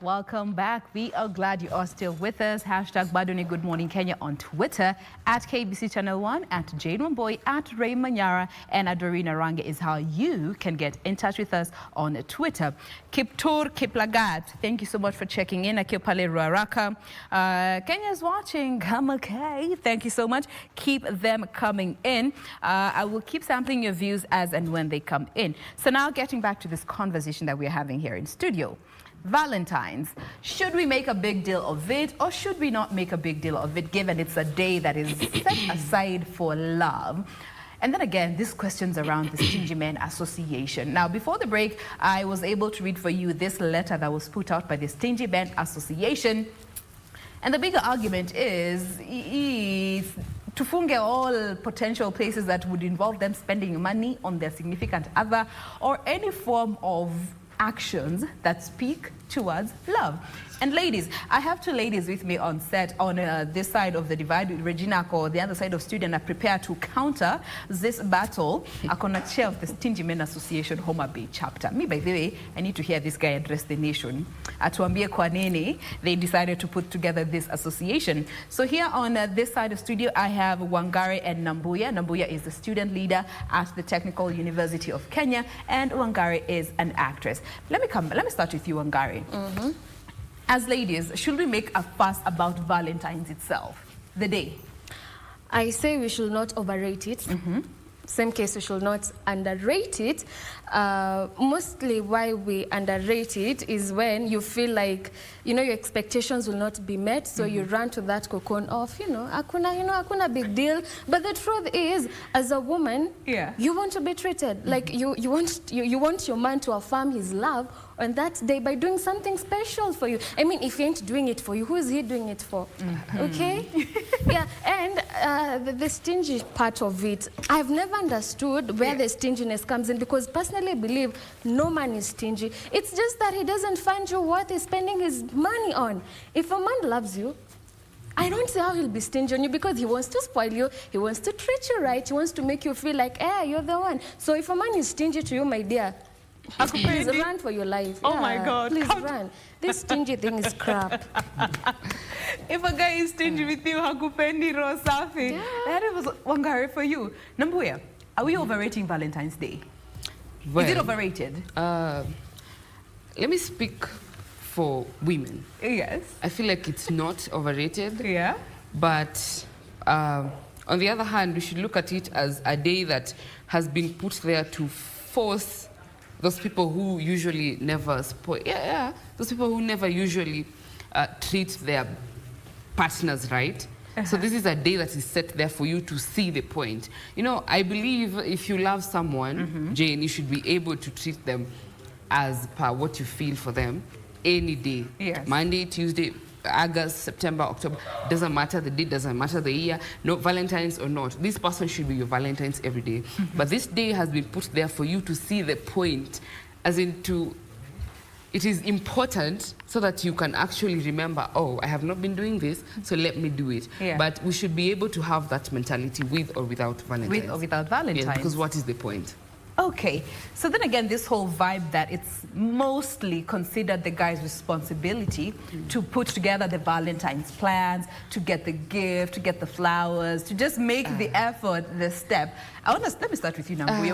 Welcome back. We are glad you are still with us. Hashtag bado ni Good Morning Kenya on Twitter, at KBC Channel 1, at Jane Wamboy, at Ray Manyara, and at Dorina Range is how you can get in touch with us on Twitter. Kiptur Kiplagat, thank you so much for checking in. Akipale Ruaraka. Kenya's watching. I'm okay. Thank you so much. Keep them coming in. I will keep sampling your views as and when they come in. So now getting back to this conversation that we're having here in studio. Valentine's. Should we make a big deal of it or should we not make a big deal of it, given it's a day that is set aside for love? And then again, these questions around the Stingy Men Association. Now, before the break, I was able to read for you this letter that was put out by the Stingy Men Association. And the bigger argument is to funge all potential places that would involve them spending money on their significant other or any form of actions that speak towards love. And ladies, I have two ladies with me on set on this side of the divide. Regina, or the other side of studio, and are prepared to counter this battle. Akona chair of the Stingy Men Association Homa Bay chapter. Me, by the way, I need to hear this guy address the nation. Atuambie kwa nini they decided to put together this association. So here on this side of studio, I have Wangari and Nambuya. Nambuya is the student leader at the Technical University of Kenya, and Wangari is an actress. Let me start with you, Wangari. As ladies, should we make a fuss about Valentine's itself, the day? I say we should not overrate it. Same case, we should not underrate it. Mostly why we underrate it is when you feel like, your expectations will not be met, so you run to that cocoon of, akuna big deal. But the truth is, as a woman, you want to be treated. Like you want your man to affirm his love on that day by doing something special for you. I mean, if he ain't doing it for you, who is he doing it for? Okay? Yeah, and the stingy part of it, I've never understood where the stinginess comes in, because personally I believe no man is stingy. It's just that he doesn't find you worth spending his money on. If a man loves you, I don't see how he'll be stingy on you, because he wants to spoil you, he wants to treat you right, he wants to make you feel like, you're the one. So if a man is stingy to you, my dear, please run for your life. Oh my God. Please run. This stingy thing is crap. If a guy is stingy with you, hakupendi roho safi. That was Wangari for you. Nambuya, are we overrating Valentine's Day? Well, is it overrated? Let me speak for women. Yes. I feel like it's not overrated. Yeah. But on the other hand, we should look at it as a day that has been put there to force those people who usually never spoil. Those people who never usually treat their partners right. So this is a day that is set there for you to see the point. I believe if you love someone, Jane, you should be able to treat them as per what you feel for them any day. Yes. Monday, Tuesday, August, September, October, doesn't matter the date, doesn't matter the year, no Valentine's or not. This person should be your Valentine's every day. But this day has been put there for you to see the point, as in it is important so that you can actually remember, I have not been doing this, so let me do it. Yeah. But we should be able to have that mentality with or without Valentine's. With or without Valentine's. Yeah, because what is the point? Okay, so then again, this whole vibe that it's mostly considered the guy's responsibility to put together the Valentine's plans, to get the gift, to get the flowers, to just make the effort, the step. Let me start with you, Nambuya.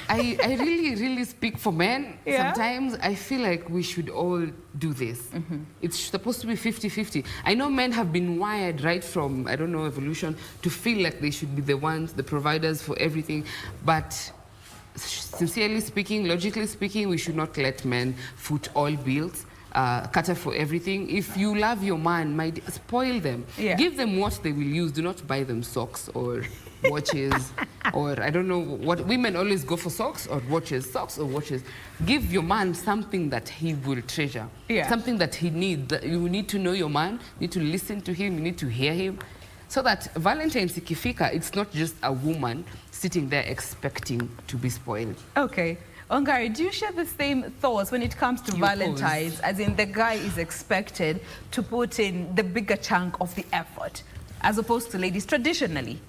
I really speak for men. Yeah? Sometimes I feel like we should all do this. It's supposed to be 50-50. I know men have been wired right from, I don't know, evolution, to feel like they should be the ones, the providers for everything. But sincerely speaking, logically speaking, we should not let men foot all bills. Cater for everything. If you love your man, spoil them. Yeah. Give them what they will use. Do not buy them socks or watches or I don't know what. Women always go for socks or watches. Socks or watches. Give your man something that he will treasure. Yeah. Something that he needs. You need to know your man. You need to listen to him. You need to hear him. So that Valentine's ikifika, it's not just a woman sitting there expecting to be spoiled. Okay. Wangari, do you share the same thoughts when it comes to Valentine's, as in the guy is expected to put in the bigger chunk of the effort, as opposed to ladies traditionally?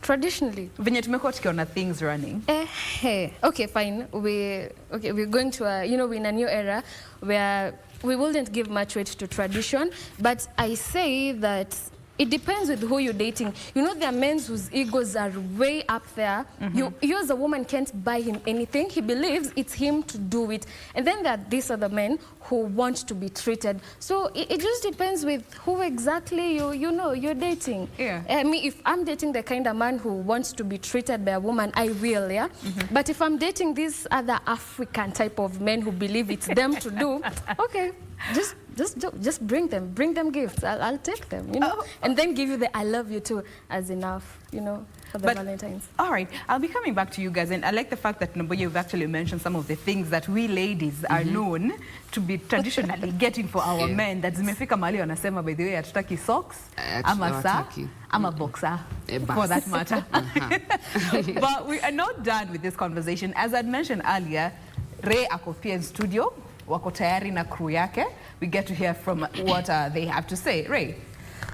Traditionally. Venye tumekuwa tukiona things running. Okay, fine. We're going to we're in a new era where we wouldn't give much weight to tradition, but I say that it depends with who you're dating. You know, there are men whose egos are way up there. You as a woman can't buy him anything. He believes it's him to do it. And then there are these other men who want to be treated. So it just depends with who exactly you're dating. Yeah. I mean, if I'm dating the kind of man who wants to be treated by a woman, I will, yeah? But if I'm dating this other African type of men who believe it's them to do, okay, just bring them gifts. I'll take them, you know, and then give you the I love you too as enough, you know, for the Valentines. All right, I'll be coming back to you guys, and I like the fact that Nombo, you've actually mentioned some of the things that we ladies are known to be traditionally getting for our men. That zimefika mahali wanasema, by the way, hatutaki socks, ama saa, ama boxer, for that matter. But we are not done with this conversation. As I'd mentioned earlier, Ray ako pia in studio. Wako tayari na crew yake. We get to hear from what they have to say. Ray.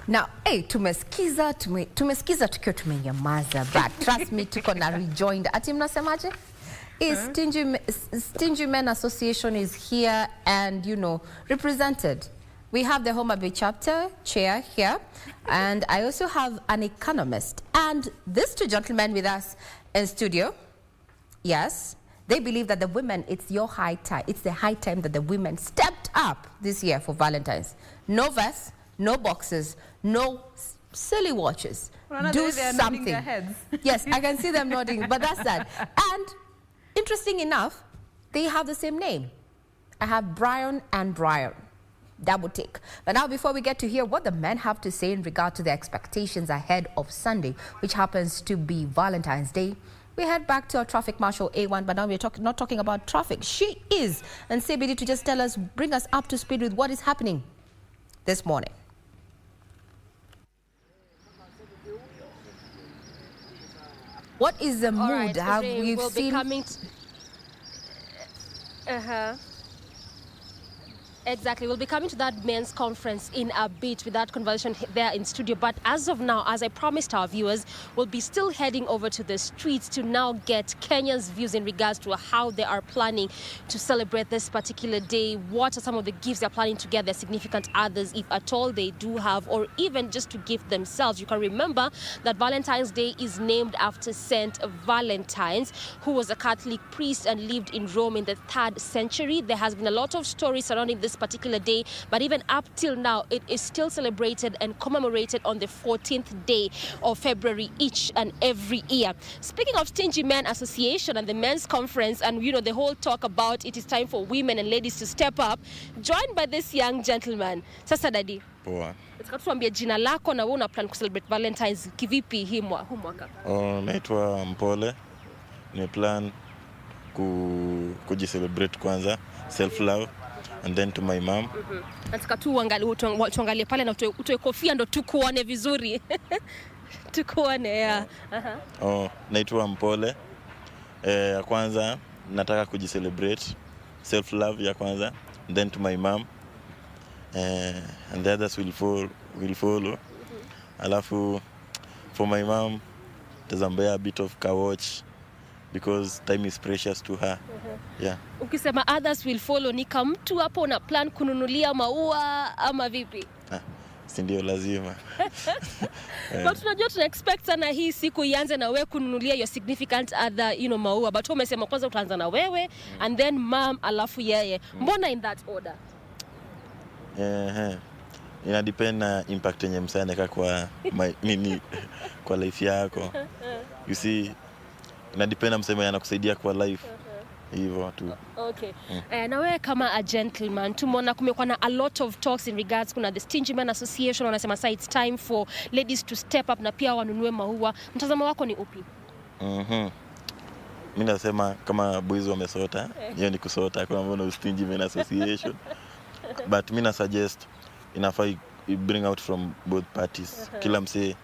Now, tumesikiza tukiwa tumenyamaza, but trust me, tuko na rejoined. Ati mnasemaje? Stingy Men Association is here and, you know, represented. We have the Homa Bay chapter chair here, and I also have an economist. And these two gentlemen with us in studio, yes, they believe that the women, it's the high time that the women stepped up this year for Valentine's. No vests, no boxes, no silly watches. Well, do they are something. nodding their heads. Yes, I can see them nodding, but that's that. And interesting enough, they have the same name. I have Brian and Brian. That would take. But now, before we get to hear what the men have to say in regard to their expectations ahead of Sunday, which happens to be Valentine's Day, we head back to our traffic marshal A1, but now we're not talking about traffic. She is, and CBD to just tell us, bring us up to speed with what is happening this morning. What is the mood? Right, Have we we'll seen? Be coming Exactly. We'll be coming to that men's conference in a bit with that conversation there in studio. But as of now, as I promised our viewers, we'll be still heading over to the streets to now get Kenya's views in regards to how they are planning to celebrate this particular day. What are some of the gifts they're planning to get their significant others, if at all they do have, or even just to gift themselves. You can remember that Valentine's Day is named after Saint Valentine, who was a Catholic priest and lived in Rome in the 3rd century. There has been a lot of stories surrounding this particular day, but even up till now, it is still celebrated and commemorated on the 14th day of February each and every year. Speaking of Stingy Men Association and the men's conference, and you know, the whole talk about it is time for women and ladies to step up, joined by this young gentleman. Sasa dadi, poa, tuambie jina lako na wewe una plan kucelebrate Valentine's kivipi huu mwaka? Naitwa Mpole. Ni plan kujicelebrate kwanza, self love, and then to my mom. Nataka tu tuangalie pale na utoe kofia ndo tukuone vizuri. Tukuone, yeah. Naitwa Mpole. Ya kwanza nataka kujicelebrate, self love ya kwanza, then to my mom. And the others will follow. Alafu for my mom, tazambea a bit of car watch, because time is precious to her. Yeah. Ukisema others will follow, ni kama mtu hapo una plan kununulia maua ama vipi? Si ndio lazima. But tunajua tuna expect sana hii siku ianze na wewe kununulia your significant other, you know, maua. But umesema kwanza utaanza na wewe and then mom alafu yeye. Mbona in that order? Ina depend na impact yenye msaneka kwa kwa life yako. You see, ina depend na msemo yanakusaidia kwa life. Hivyo tu. Okay. Na wewe kama a gentleman, tumeona kumekuwa na a lot of talks in regards, kuna the Stingy Men Association wanasema say it's time for ladies to step up na pia wanunue maua. Mtazamo wako ni upi? Mimi nasema kama boys wamesota, hiyo ni kusota, kwa mbona Stingy Men Association. But mimi na suggest inafaa bring out from both parties. Kila mse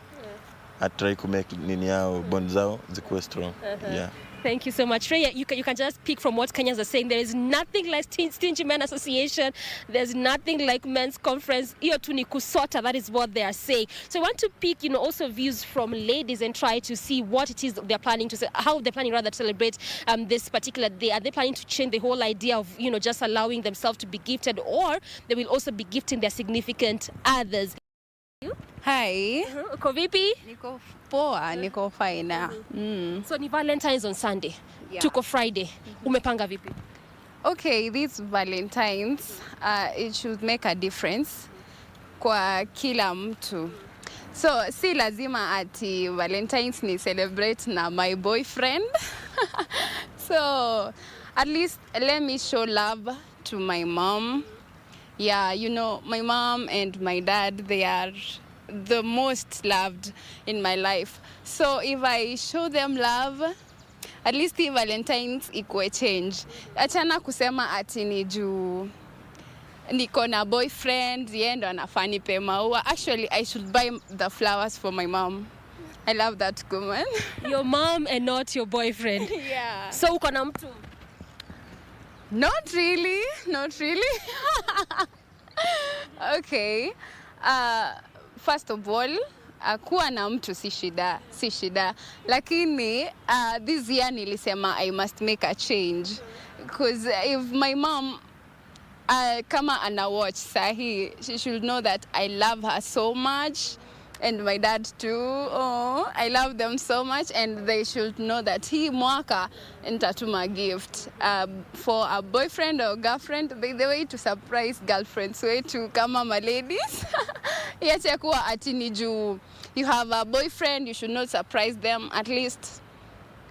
atry to make nini yao bond zao zikuwe strong. Yeah. Thank you so much. Rhea, you can just pick from what Kenyans are saying. There is nothing like Stingy Men Association. There's nothing like Men's Conference. Iyo tu ni kusota, that is what they are saying. So I want to pick, also views from ladies and try to see what it is they're planning to say, how they're planning rather to celebrate this particular day. Are they planning to change the whole idea of, just allowing themselves to be gifted, or they will also be gifting their significant others? Hi. Uko vipi? Niko poa, niko fine. So ni Valentine's on Sunday. Yeah. Tuko Friday. Umepanga vipi? Okay, these Valentines, it should make a difference kwa kila mtu. So, si lazima ati Valentines ni celebrate na my boyfriend. So, at least let me show love to my mom. Yeah, my mom and my dad, they are the most loved in my life. So if I show them love, at least the Valentine's ikue change. Achana kusema ati ni juu niko na boyfriend, yeye ndo anafaa nipe maua. Actually, I should buy the flowers for my mom. I love that woman. Your mom and not your boyfriend. Yeah. So uko na mtu? Not really. Okay. First of all, kuwa na mtu si shida. Lakini this year nilisema I must make a change. Because if my mom kama ana watch sahi, she should know that I love her so much. And my dad too. Oh, I love them so much, and they should know that hii mwaka nitatuma gift for a boyfriend or girlfriend. By the way, to surprise girlfriends wetu kama ma ladies. Yache kuwa ati ni juu you have a boyfriend, you should not surprise them. At least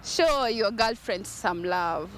show your girlfriend some love.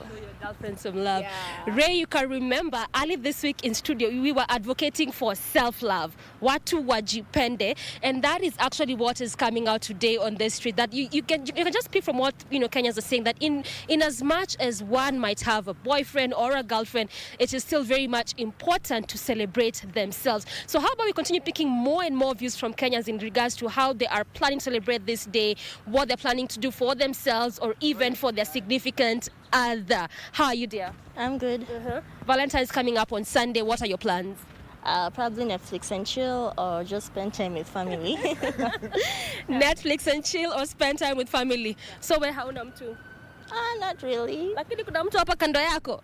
Yeah. Ray, you can remember early this week in studio, we were advocating for self-love. Watu wajipende. And that is actually what is coming out today on the street. That you can just pick from what Kenyans are saying, that in as much as one might have a boyfriend or a girlfriend, it is still very much important to celebrate themselves. So how about we continue picking more and more views from Kenyans in regards to how they are planning to celebrate this day, what they're planning to do for themselves or even for their significant other. How are you, dear? I'm good. Valentine's coming up on Sunday. What are your plans? Probably Netflix and chill, or just spend time with family. Netflix and chill or spend time with family. So wewe hauna mtu? Not really. Lakini kuna mtu hapa kando yako?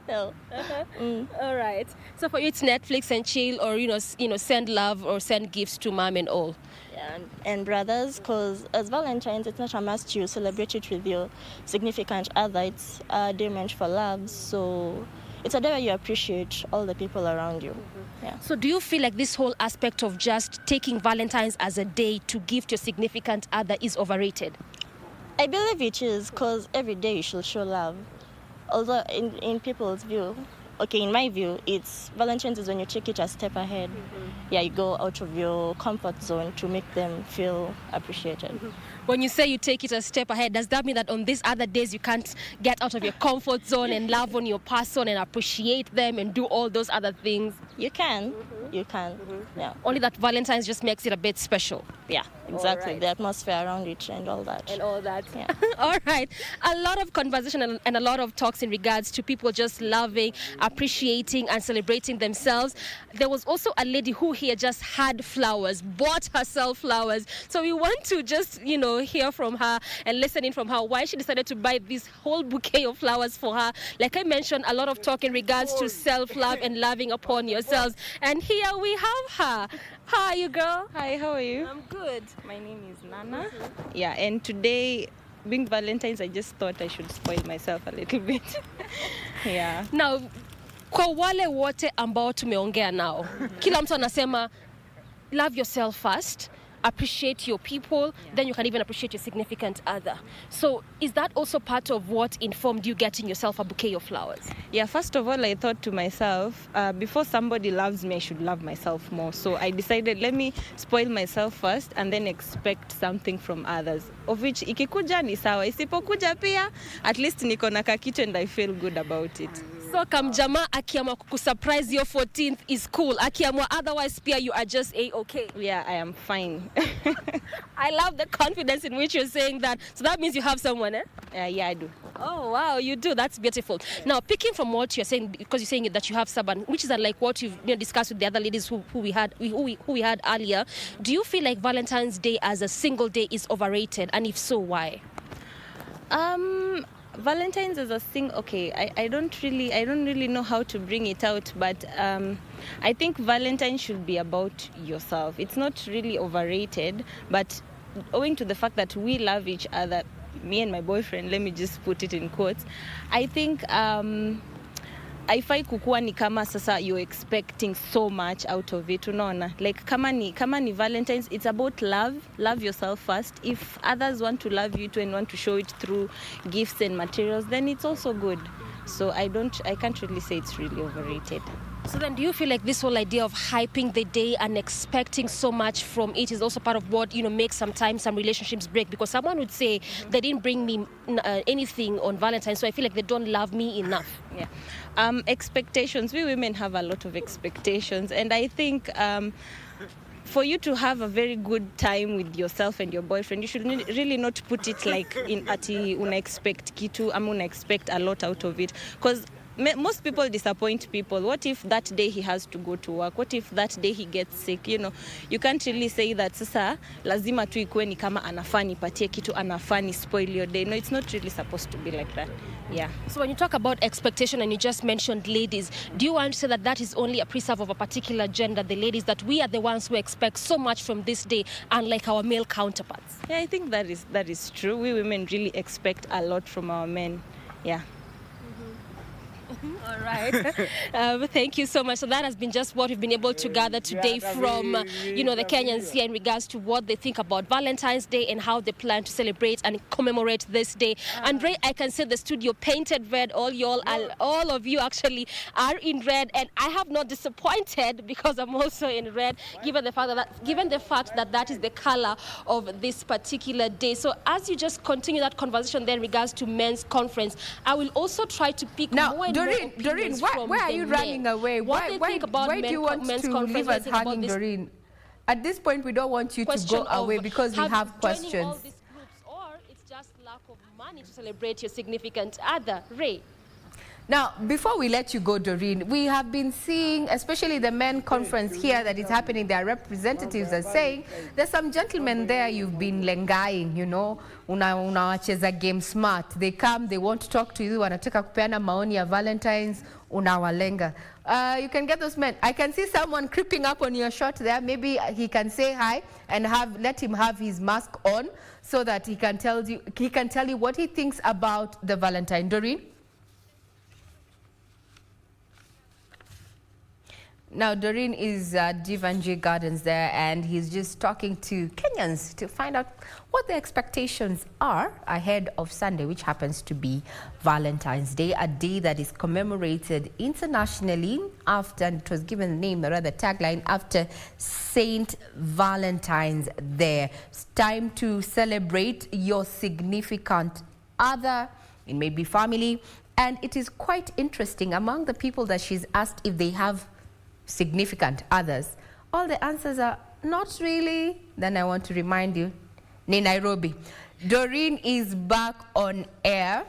No. All right. So for you it's Netflix and chill, or send love or send gifts to mom and all. Yeah, and brothers, because as Valentine's, it's not a must you celebrate it with your significant other. It's a day meant for love, so it's a day where you appreciate all the people around you. Yeah. So do you feel like this whole aspect of just taking Valentine's as a day to gift your significant other is overrated? I believe it is, because every day you should show love. Although in people's view, okay, in my view, it's Valentine's is when you take it a step ahead. Yeah, you go out of your comfort zone to make them feel appreciated. When you say you take it a step ahead, does that mean that on these other days you can't get out of your comfort zone and love on your person and appreciate them and do all those other things? You can. You can. Yeah. Only that Valentine's just makes it a bit special. Yeah, exactly. Right. The atmosphere around it and all that. And all that. Yeah. All right. A lot of conversation and a lot of talks in regards to people just loving, appreciating and celebrating themselves. There was also a lady who here just had flowers, bought herself flowers. So we want to just, hear from her and listen in from her why she decided to buy this whole bouquet of flowers for her. Like I mentioned, a lot of talk in regards to self-love and loving upon yourselves. And here we have her. How are you, girl? Hi, how are you? I'm good. My name is Nana. Yeah, and today, being Valentine's, I just thought I should spoil myself a little bit. Yeah. Now, kwa wale wote ambao tumeongea nao, kila mtu anasema love yourself first, appreciate your people, then you can even appreciate your significant other. So is that also part of what informed you getting yourself a bouquet of flowers? Yeah, first of all, I thought to myself, before somebody loves me, I should love myself more. So I decided, let me spoil myself first and then expect something from others. Of which, ikikuja ni sawa, isipokuja pia, at least niko na kakitu and I feel good about it. So kamjama akiamua kukusurprise your 14th is cool. Akiamua otherwise pia you are just okay. Yeah, I am fine. I love the confidence in which you're saying that. So that means you have someone, eh? Yeah, I do. Oh wow, you do. That's beautiful. Now, picking from what you're saying, because you're saying that you have someone, which is unlike what you've discussed with the other ladies who we had earlier. Do you feel like Valentine's Day as a single day is overrated, and if so, why? Valentine's is a thing. Okay, I don't really know how to bring it out, but I think Valentine should be about yourself. It's not really overrated, but owing to the fact that we love each other, me and my boyfriend, let me just put it in quotes, I think haifai kukua ni kama sasa you're expecting so much out of it, unaona? Like kama ni Valentine's, it's about love yourself first. If others want to love you too and want to show it through gifts and materials, then it's also good. So I can't really say it's really overrated. So then do you feel like this whole idea of hyping the day and expecting so much from it is also part of what, makes sometimes some relationships break? Because someone would say they didn't bring me anything on Valentine's, so I feel like they don't love me enough. Yeah. Expectations. We women have a lot of expectations, and I think for you to have a very good time with yourself and your boyfriend, you should really not put it like in ati una expect kitu ama una expect a lot out of it, because most people disappoint people. What if that day he has to go to work? What if that day he gets sick? You can't really say that sasa lazima tu ikuwe ni kama anafaa nipatie kitu, anafaa ni spoil your day. No, it's not really supposed to be like that. Yeah. So when you talk about expectation and you just mentioned ladies, do you want to say that that is only a preserve of a particular gender, the ladies, that we are the ones who expect so much from this day, unlike our male counterparts? Yeah, I think that is true. We women really expect a lot from our men. Yeah. All right. Thank you so much. So that has been just what we've been able to gather today from, the Kenyans here in regards to what they think about Valentine's Day and how they plan to celebrate and commemorate this day. And Ray, I can see the studio painted red. All of you actually are in red, and I have not disappointed because I'm also in red, given the fact that that is the color of this particular day. So as you just continue that conversation there in regards to men's conference, I will also try to pick more and Doreen, why are you running away? Why do you want to leave us hanging, Doreen? At this point, we don't want you to go away because we have questions. All these groups, or it's just lack of money to celebrate your significant other. Ray. Now, before we let you go, Doreen, we have been seeing, especially the men conference here that is happening, their representatives are saying, there's some gentlemen there you've been lengaing, unawacheza game smart. They come, they want to talk to you, wanataka kupeana maoni ya Valentine's, unawalenga. You can get those men. I can see someone creeping up on your shot there. Maybe he can say hi and let him have his mask on so that he can tell you what he thinks about the Valentine. Doreen? Now, Doreen is at Divanji Gardens there, and he's just talking to Kenyans to find out what their expectations are ahead of Sunday, which happens to be Valentine's Day, a day that is commemorated internationally after, and it was given the name, or rather tagline, after Saint Valentine's there. It's time to celebrate your significant other, it may be family, and it is quite interesting. Among the people that she's asked if they have significant others, all the answers are not really. Then I want to remind you, ni Nairobi. Doreen is back on air.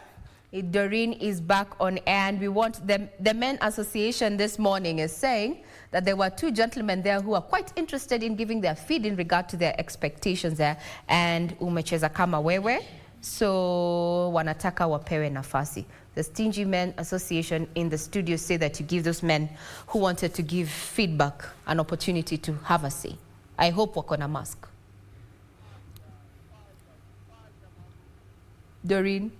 Doreen is back on air, and we want them. The Men Association this morning is saying that there were two gentlemen there who are quite interested in giving their feed in regard to their expectations there, and umecheza kama wewe, so wanataka wapewe nafasi. The Stingy Men Association in the studio say that you give those men who wanted to give feedback an opportunity to have a say. I hope wako na mask. Doreen?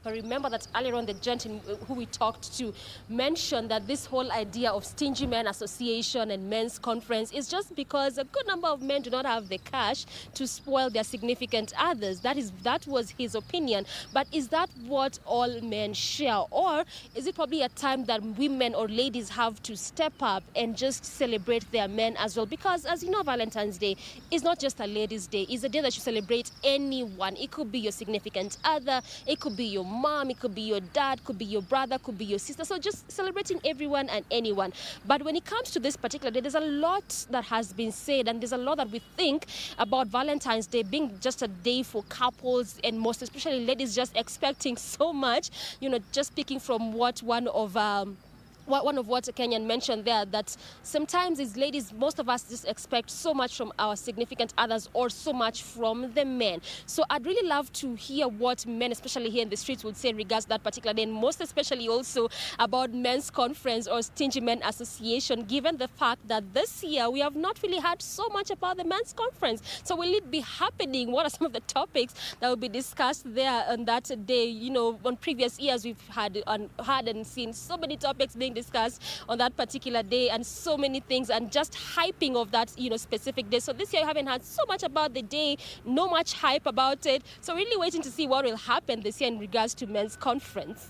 I remember that earlier on the gentleman who we talked to mentioned that this whole idea of Stingy Men Association and men's conference is just because a good number of men do not have the cash to spoil their significant others. That was his opinion. But is that what all men share? Or is it probably a time that women or ladies have to step up and just celebrate their men as well? Because as you know, Valentine's Day is not just a ladies' day. It's a day that you celebrate anyone. It could be your significant other, it could be your mom, it could be your dad, could be your brother, could be your sister. So just celebrating everyone and anyone. But when it comes to this particular day, there's a lot that has been said, and there's a lot that we think about Valentine's Day being just a day for couples, and most especially ladies just expecting so much. You know, just speaking from what one of what Kenyan mentioned there, that sometimes as ladies, most of us just expect so much from our significant others or so much from the men. So I'd really love to hear what men, especially here in the streets, would say in regards to that particular day, and most especially also about men's conference or Stingy Men Association, given the fact that this year we have not really heard so much about the men's conference. So will it be happening? What are some of the topics that will be discussed there on that day? You know, on previous years we've had and seen so many topics being discussed on that particular day, and so many things, and just hyping of that, you know, specific day. So this year I haven't heard so much about the day, no much hype about it. So really waiting to see what will happen this year in regards to men's conference.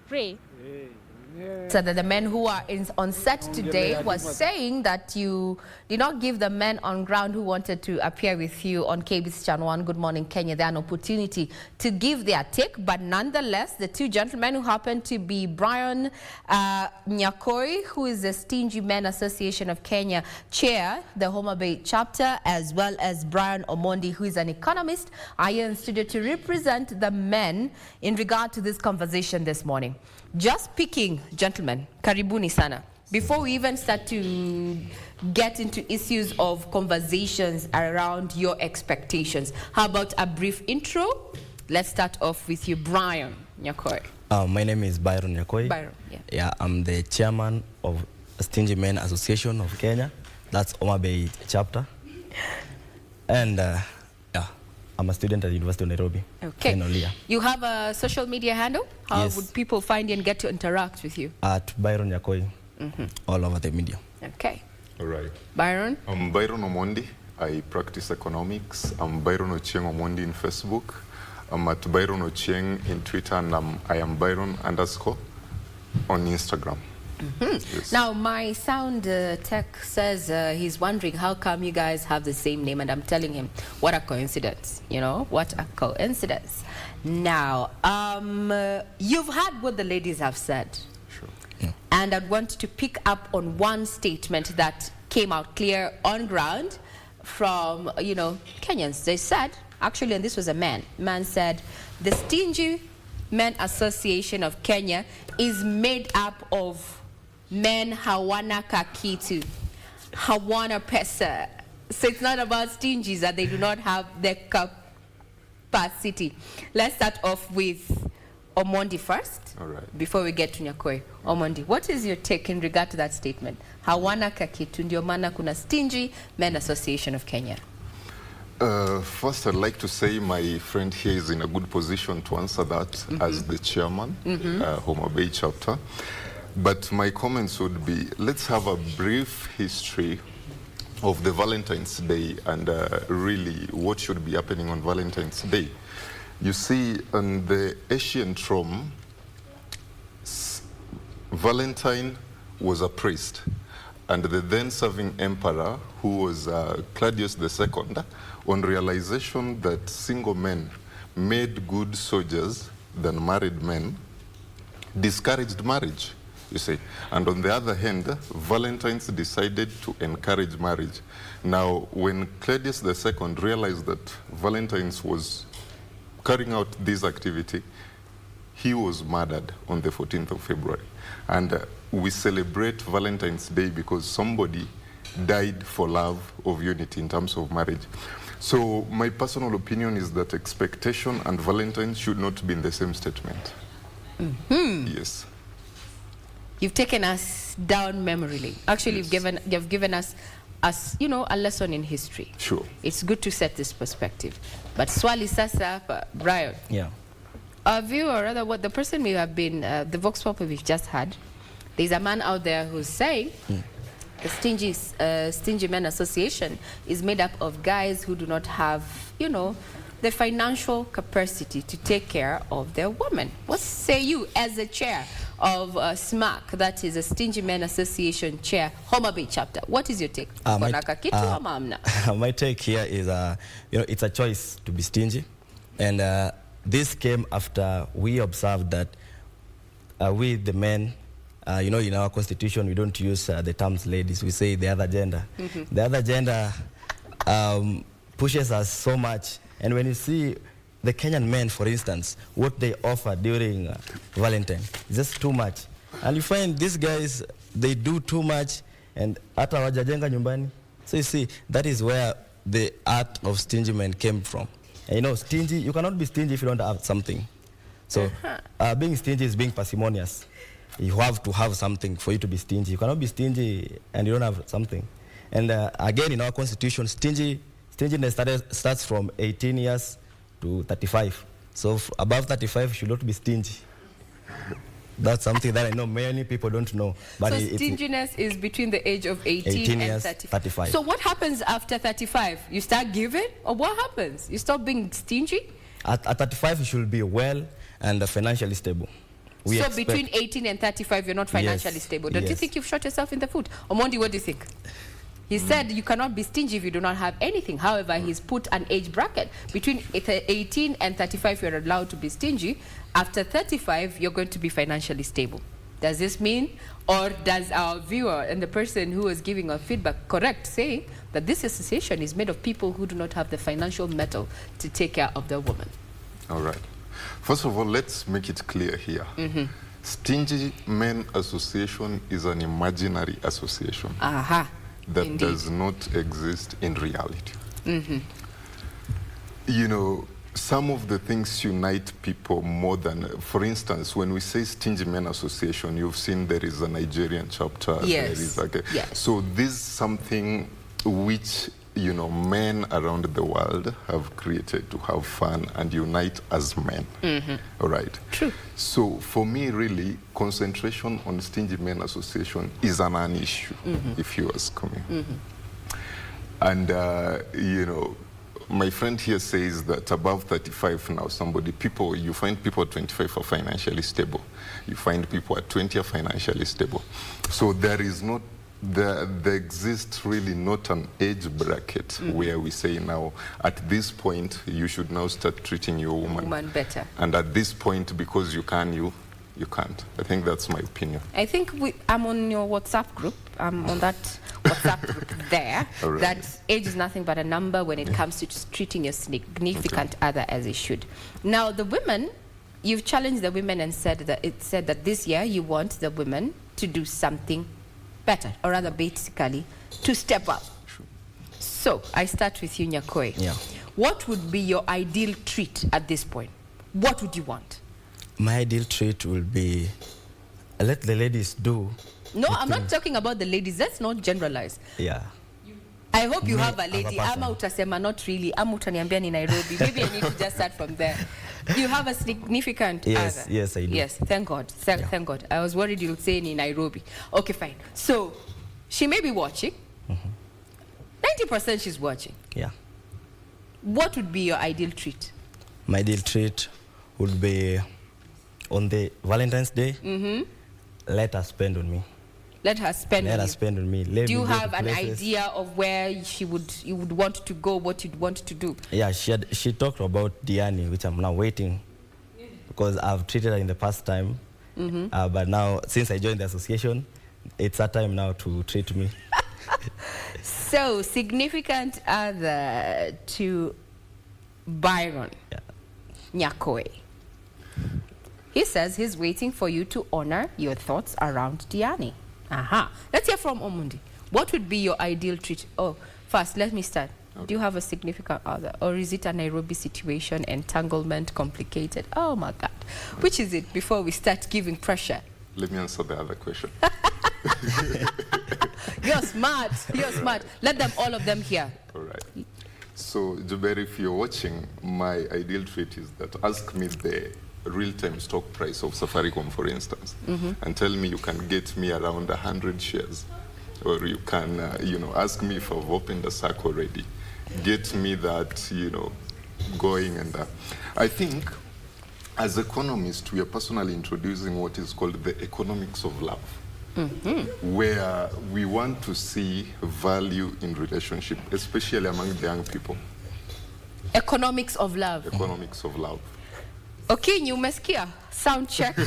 Ray. So that the men who are on set today was saying that you did not give the men on ground who wanted to appear with you on KBC Channel 1 Good Morning Kenya an opportunity to give their take, but nonetheless the two gentlemen who happen to be Brian Nyakoi, who is the Stingy Men Association of Kenya chair, the Homa Bay chapter, as well as Brian Omondi, who is an economist, are here in studio to represent the men in regard to this conversation this morning. Just speaking, gentlemen, karibuni sana. Before we even start to get into issues of conversations around your expectations, how about a brief intro? Let's start off with you, Brian Nyakoi. My name is Byron Nyakoi. Byron, yeah. Yeah, I'm the chairman of Stingy Men Association of Kenya. That's Homa Bay chapter. And I'm a student at the University of Nairobi. Okay. Final year. You have a social media handle? How Yes. would people find you and get to interact with you? At Byron Nyakoi, all over the media. Okay. All right. Byron? I'm Byron Omondi. I practice economics. I'm Byron Ochieng Omondi in Facebook. I'm at Byron Ochieng in Twitter, and I am Byron _ on Instagram. Yes. Now, my sound tech says he's wondering how come you guys have the same name, and I'm telling him, what a coincidence, you know, what a coincidence. Now, you've heard what the ladies have said. Sure. Yeah. And I'd want to pick up on one statement that came out clear on ground from, you know, Kenyans. They said, actually, and this was a man said, the Stingy Men Association of Kenya is made up of men hawana kakitu, hawana pesa. So it's not about stingies, that they do not have the capacity. Let's start off with Omondi first. All right. Before we get to Nyakoi. Omondi, what is your take in regard to that statement? Hawana kakitu, ndio maana kuna Stingy Men Association of Kenya. First, I'd like to say my friend here is in a good position to answer that as the chairman, Homa Bay chapter. But my comments would be, let's have a brief history of the Valentine's Day and really what should be happening on Valentine's Day. You see, in the ancient Rome, Valentine was a priest, and the then serving emperor, who was Claudius II, on realization that single men made good soldiers than married men, discouraged marriage, you see. And on the other hand, Valentines decided to encourage marriage. Now, when Claudius II realized that Valentines was carrying out this activity, he was murdered on the 14th of February. And we celebrate Valentine's Day because somebody died for love of unity in terms of marriage. So my personal opinion is that expectation and Valentine should not be in the same statement. Yes. You've taken us down memory lane. Actually, Yes. you've given us, you know, a lesson in history. Sure. It's good to set this perspective. But swali sasa hapa, Brian. Yeah. Our viewer, or rather what the person may have been, the vox pop we've just had, there's a man out there who's saying the Stingy Men Association is made up of guys who do not have, you know, the financial capacity to take care of their women. What say you as a chair of SMAC, that is a Stingy Men Association chair, Homa Bay chapter? What is your take? My take here is, you know, it's a choice to be stingy. And this came after we observed that we, the men, you know, in our constitution, we don't use the terms ladies. We say the other gender. The other gender pushes us so much. And when you see the Kenyan men, for instance, what they offer during Valentine, is just too much. And you find these guys, they do too much, and hata wajajenga nyumbani. So you see, that is where the art of stingy men came from. And you know, stingy, you cannot be stingy if you don't have something. So being stingy is being parsimonious. You have to have something for you to be stingy. You cannot be stingy and you don't have something. And again, in our constitution, stinginess starts from 18 years to 35. So above 35, you should not be stingy. That's something that I know many people don't know. But so stinginess is between the age of 18 and 35. So what happens after 35? You start giving? Or what happens? You stop being stingy? At 35, you should be well and financially stable. So between 18 and 35, you're not financially stable. Don't you think you've shot yourself in the foot? Omondi, what do you think? He said you cannot be stingy if you do not have anything. However, he's put an age bracket. Between 18 and 35, you're allowed to be stingy. After 35, you're going to be financially stable. Does this mean, or does our viewer and the person who is giving our feedback correct say that this association is made of people who do not have the financial metal to take care of their woman? All right. First of all, let's make it clear here. Stingy Men Association is an imaginary association. That does not exist in reality. You know, some of the things unite people more than, for instance, when we say Stingy Men Association, you've seen there is a Nigerian chapter. Yes. There is So this is something which, you know, men around the world have created to have fun and unite as men. All right. True. So for me, really, concentration on Stingy Men Association is an issue, if you ask me. And, you know, my friend here says that above 35 now, you find people at 25 are financially stable. You find people at 20 are financially stable. So there is not, there exists really not an age bracket where we say now, at this point, you should now start treating your woman better. And at this point, because you can, you can't. I think that's my opinion. I think I'm on your WhatsApp group. I'm on that WhatsApp group there. Right. That age is nothing but a number when it comes to treating your significant other as it should. Now, the women, you've challenged the women and said that this year you want the women to do something better, or rather basically to step up. So I start with you, Nyakoe. What would be your ideal treat at this point? What would you want? My ideal treat will be let the ladies do. No, I'm not talking about the ladies. Let's not generalize. I hope you have a lady. Ama utasema not really. Ama utaniambia ni Nairobi. Maybe I need to just start from there. You have a significant other. Yes, I do. Yes, thank God. Thank God. I was worried you'll say in Nairobi. Okay, fine. So, she may be watching. 90% she's watching. What would be your ideal treat? My ideal treat would be on the Valentine's Day. Let her spend on me. Let her spend on you. Let her spend on me. Do you have an idea of where you would want to go, what you'd want to do? Yeah, she talked about Diani, which I'm now waiting, because I've treated her in the past time. But now, since I joined the association, it's her time now to treat me. So, significant other to Byron Nyakoe. He says he's waiting for you to honor your thoughts around Diani. Let's hear from Omundi. What would be your ideal treat? Oh, first, let me start. Do you have a significant other? Or is it a Nairobi situation, entanglement, complicated? Oh, my God. Which is it before we start giving pressure? Let me answer the other question. You're smart. You're smart. Let them, all of them hear. All right. So, Juberi, if you're watching, my ideal treat is that ask me the real-time stock price of Safaricom, for instance, and tell me you can get me around 100 shares, or you can, ask me if I've opened a sack already, get me that, going. And I think, as economists, we are personally introducing what is called the economics of love, where we want to see value in relationship, especially among the young people. Economics of love. Economics of love. Okay, umesikia? Sound check.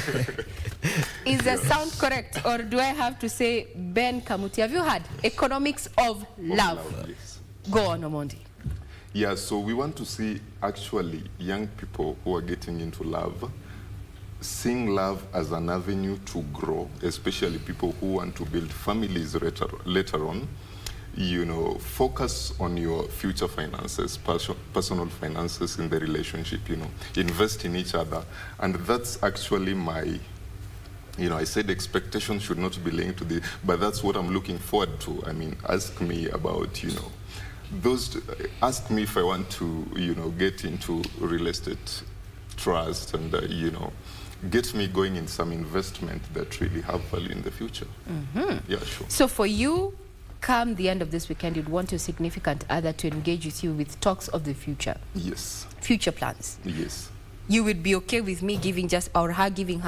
Is the sound correct, or do I have to say Ben Kamuti? Have you heard? Economics of love. Yes. Go on, Omondi. Yeah, so we want to see actually young people who are getting into love, seeing love as an avenue to grow, especially people who want to build families later on. Focus on your future finances, personal finances in the relationship, invest in each other. And that's actually my, I said expectations should not be linked to the, but that's what I'm looking forward to. I mean, ask me about, ask me if I want to, get into real estate trust and, get me going in some investment that really have value in the future. Yeah, sure. So for you, come the end of this weekend, you'd want your significant other to engage with you with talks of the future. Yes. Future plans. Yes. You would be okay with me giving just, or her giving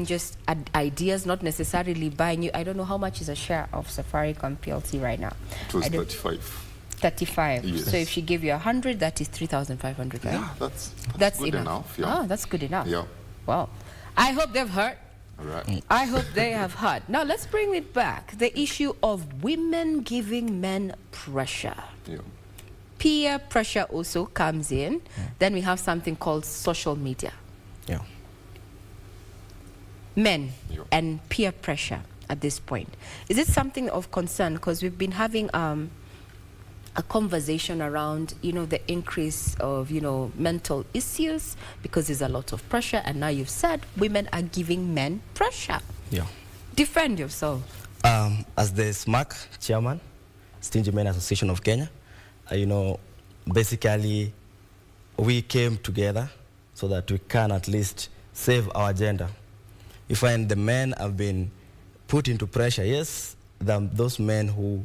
just ideas, not necessarily buying you. I don't know how much is a share of Safaricom PLC right now. It was 35. 35. Yes. So if she gave you 100, that is 3,500, right? Yeah, that's good enough. Yeah. Oh, that's good enough. Yeah. Wow. I hope they've heard. All right. I hope they have heard. Now let's bring it back. The issue of women giving men pressure. Yeah. Peer pressure also comes in. Then we have something called social media. Yeah. Men and peer pressure at this point. Is it something of concern? Because we've been having a conversation around, the increase of, mental issues because there's a lot of pressure. And now you've said women are giving men pressure. Yeah. Defend yourself. As the SMAC chairman, Stingy Men Association of Kenya, basically we came together so that we can at least save our gender. You find the men have been put into pressure. Yes, those men who,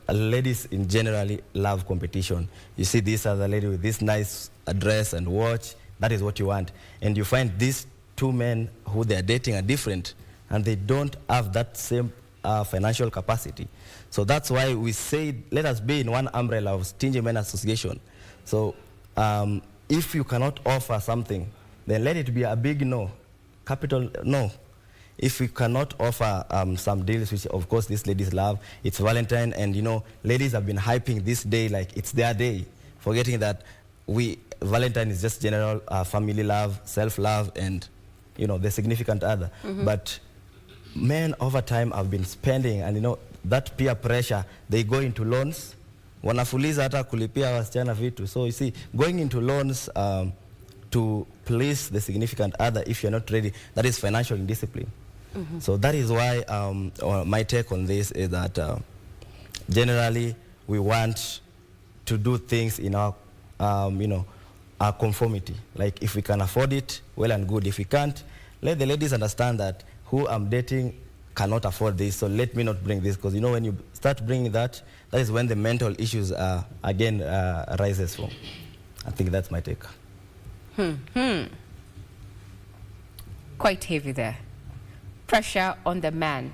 ladies in generally love competition. You see this other lady with this nice dress and watch, that is what you want. And you find these two men who they are dating are different, and they don't have that same financial capacity. So that's why we say, let us be in one umbrella of Stingy Men Association. So if you cannot offer something, then let it be a big no, capital no. If we cannot offer some deals, which of course these ladies love, it's Valentine, and ladies have been hyping this day like it's their day, forgetting that Valentine is just general family love, self-love, and the significant other. But men over time have been spending, and that peer pressure, they go into loans, wanafuliza hata kulipia wasichana vitu. So you see, going into loans to please the significant other, if you're not ready, that is financial indiscipline. So that is why my take on this is that generally we want to do things in our, our conformity. Like if we can afford it, well and good. If we can't, let the ladies understand that who I'm dating cannot afford this, so let me not bring this. Because when you start bringing that, that is when the mental issues again rises from. I think that's my take. Quite heavy there. Pressure on the man,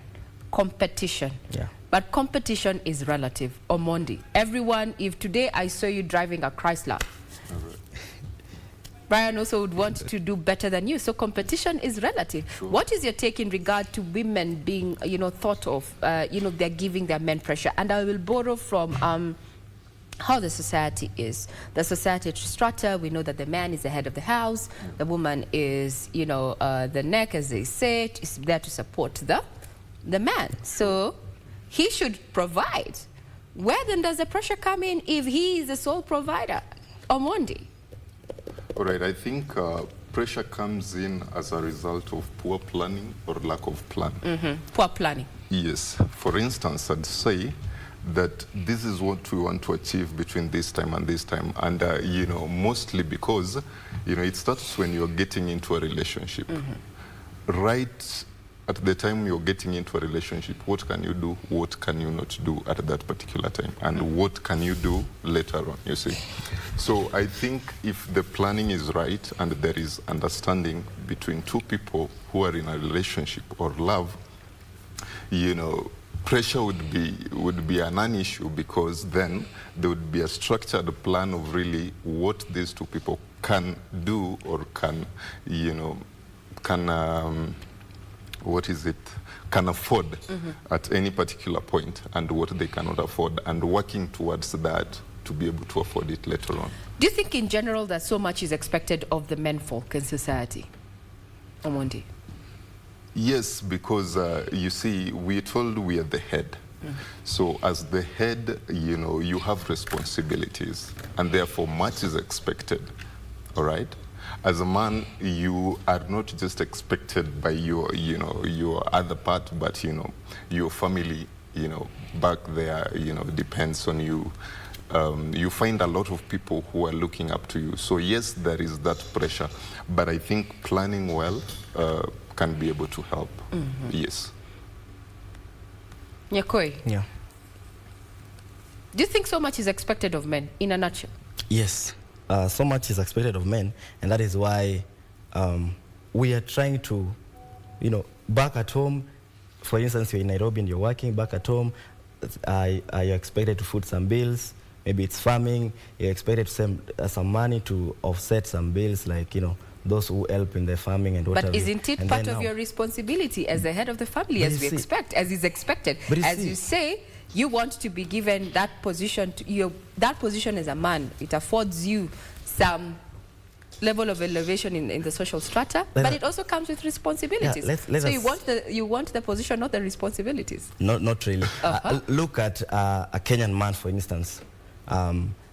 competition. Yeah. But competition is relative. Omondi, everyone, if today I saw you driving a Chrysler, Brian also would want to do better than you. So competition is relative. Sure. What is your take in regard to women being, thought of, they're giving their men pressure? And I will borrow from how the society is. The society strata, we know that the man is the head of the house. The woman is, the neck, as they say, is there to support the man. So he should provide. Where then does the pressure come in if he is the sole provider? Omondi. All right, I think pressure comes in as a result of poor planning or lack of planning. Poor planning. Yes. For instance, I'd say that this is what we want to achieve between this time and this time. And, you know, mostly because, you know, it starts when you're getting into a relationship. Right at the time you're getting into a relationship, what can you do, what can you not do at that particular time, and what can you do later on, you see. So I think if the planning is right and there is understanding between two people who are in a relationship or love, you know, pressure would be a non-issue, because then there would be a structured plan of really what these two people can do or can, you know, can can afford at any particular point, and what they cannot afford, and working towards that to be able to afford it later on. Do you think in general that so much is expected of the men folk in society? Omondi? Yes, because you see, we're told we are the head. So as the head, you know, you have responsibilities, and therefore much is expected, all right? As a man, you are not just expected by your, you know, your other part, but, you know, your family, you know, back there, you know, depends on you. You find a lot of people who are looking up to you. So yes, there is that pressure, but I think planning well can be able to help. Yes. Nyakoi? Yeah. Do you think so much is expected of men, in a nutshell? Yes. So much is expected of men, and that is why we are trying to, you know, back at home, for instance, you're in Nairobi and you're working back at home, you're expected to foot some bills, maybe it's farming, you're expected to send some money to offset some bills, like, you know, those who help in the farming and whatever. But isn't it part of your responsibility as the head of the family, as we expect, as is expected? As you say, you want to be given that position, that position as a man. It affords you some level of elevation in the social strata, but it also comes with responsibilities. Yeah, so you want the position, not the responsibilities. Not really. Look at a Kenyan man, for instance.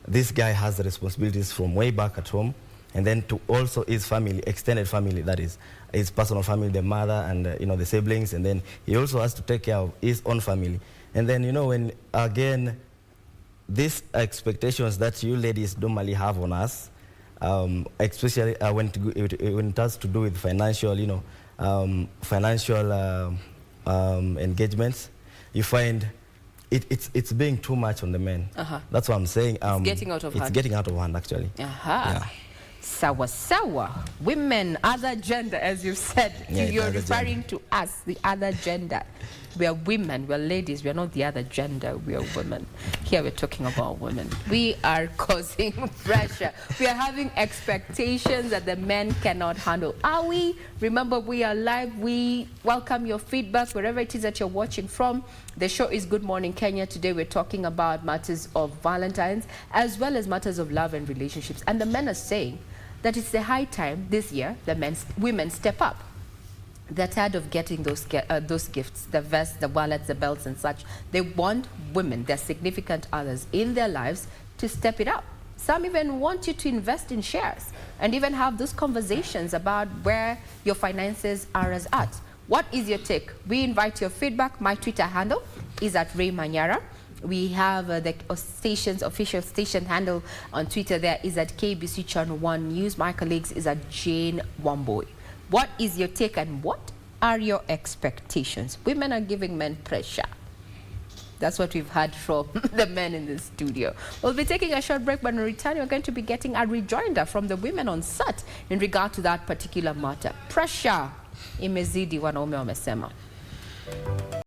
This guy has the responsibilities from way back at home, and then to also his family, extended family, that is his personal family, the mother and you know, the siblings, and then he also has to take care of his own family. And then, you know, when again these expectations that you ladies normally have on us, especially when it has to do with financial, you know, financial engagements, you find it's being too much on the men. That's what I'm saying. It's getting out of hand. It's getting out of hand, actually. Yeah. Sawa. Women, other gender, as you've said. Yeah, you're referring to us, the other gender. We are women, we are ladies, we are not the other gender, we are women. Here we're talking about women. We are causing pressure. We are having expectations that the men cannot handle. Are we? Remember, we are live. We welcome your feedback wherever it is that you're watching from. The show is Good Morning Kenya. Today we're talking about matters of Valentines as well as matters of love and relationships. And the men are saying that it's the high time this year women step up. They're tired of getting those gifts, the vests, the wallets, the belts and such. They want women, their significant others in their lives, to step it up. Some even want you to invest in shares and even have those conversations about where your finances are at. What is your take? We invite your feedback. My Twitter handle is @RayManyara. We have the station's official station handle on Twitter there is @KBC Channel 1 News. My colleagues is @Jane Wamboy. What is your take and what are your expectations? Women are giving men pressure. That's what we've heard from the men in the studio. We'll be taking a short break, but in return, we're going to be getting a rejoinder from the women on set in regard to that particular matter. Pressure imezidi, wanaume wamesema.